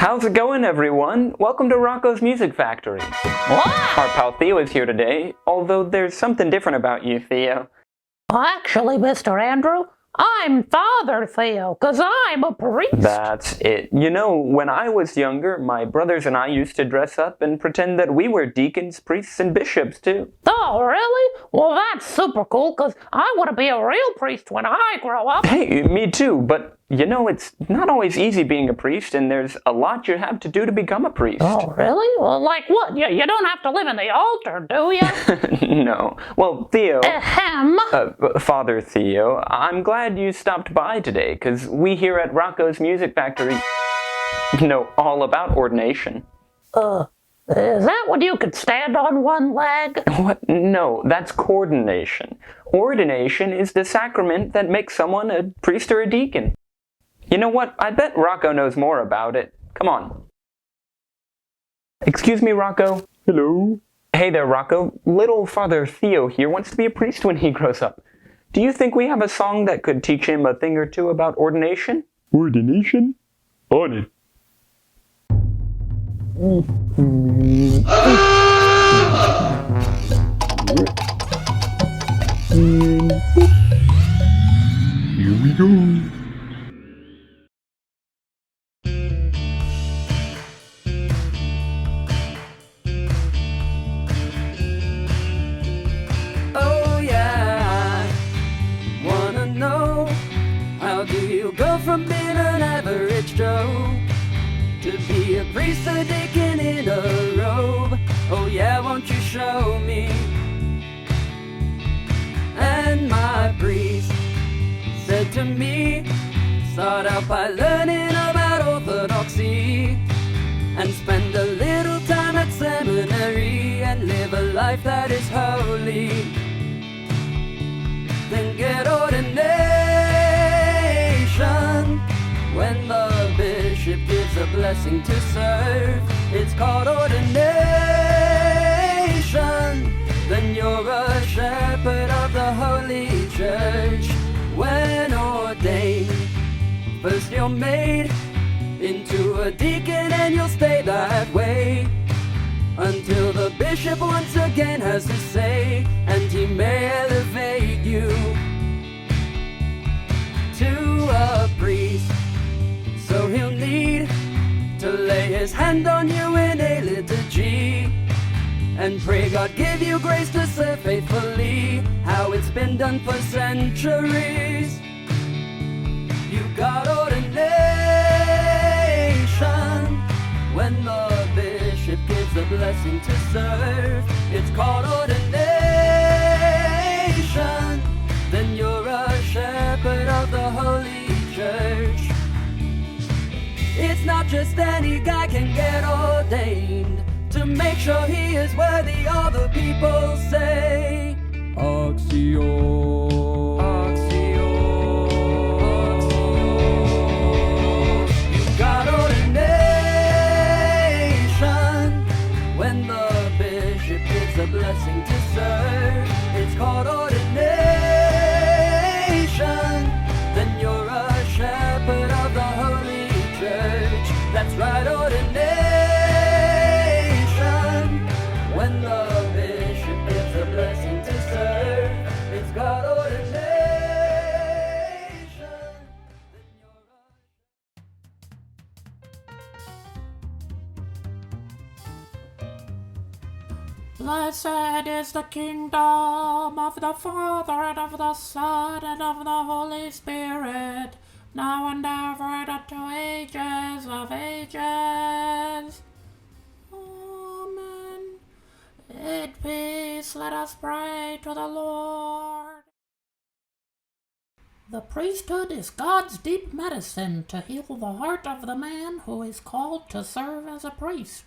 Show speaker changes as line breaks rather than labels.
How's it going, everyone? Welcome to Rocko's Music Factory.
What?
Our pal Theo is here today, although there's something different about you, Theo.
Actually, Mr. Andrew, I'm Father Theo, 'cause I'm a priest.
That's it. You know, when I was younger, my brothers and I used to dress up and pretend that we were deacons, priests, and bishops, too.
Oh, really? Well, that's super cool, 'cause I want to be a real priest when I grow up.
Hey, me too, but you know, it's not always easy being a priest, and there's a lot you have to do to become a priest.
Oh, really? Well, like what? You don't have to live in the altar, do you?
No. Well, Theo...
Ahem.
Father Theo, I'm glad you stopped by today, because we here at Rocko's Music Factory know all about ordination.
Is that when you could stand on one leg?
What? No, that's coordination. Ordination is the sacrament that makes someone a priest or a deacon. You know what? I bet Rocko knows more about it. Come on. Excuse me, Rocko. Hello. Hey there, Rocko. Little Father Theo here wants to be a priest when he grows up. Do you think we have a song that could teach him a thing or two about ordination? Ordination? On it. Here we go.
Oh yeah, I wanna know, how do you go from being an average Joe to be a priest, a deacon in a robe? Oh yeah, won't you show me? And my priest said to me, start out by learning about Orthodoxy and spend a little time at seminary and live a life that is holy. Then get ordination when the bishop gives a blessing to serve. It's called ordination. Then you're a shepherd of the Holy Church. When ordained, first you're made into a deacon and you'll stay that way until the bishop once again has to say, and he may elevate you to a priest. So he'll need to lay his hand on you in a liturgy and pray God give you grace to serve faithfully how it's been done for centuries. You got ordination when the bishop gives the blessing to serve. It's called ordination. Then you're a shepherd of the Holy Church. It's not just any guy can get ordained. To make sure he is worthy, all the people say Oxio. A blessing to serve. It's called ordination. Then you're a shepherd of the Holy Church. That's right, ordination. When the bishop gives a blessing to serve, it's called ordination.
Blessed is the kingdom of the Father, and of the Son, and of the Holy Spirit, now and ever, and unto ages of ages. Amen. In peace, let us pray to the Lord. The priesthood is God's deep medicine to heal the heart of the man who is called to serve as a priest.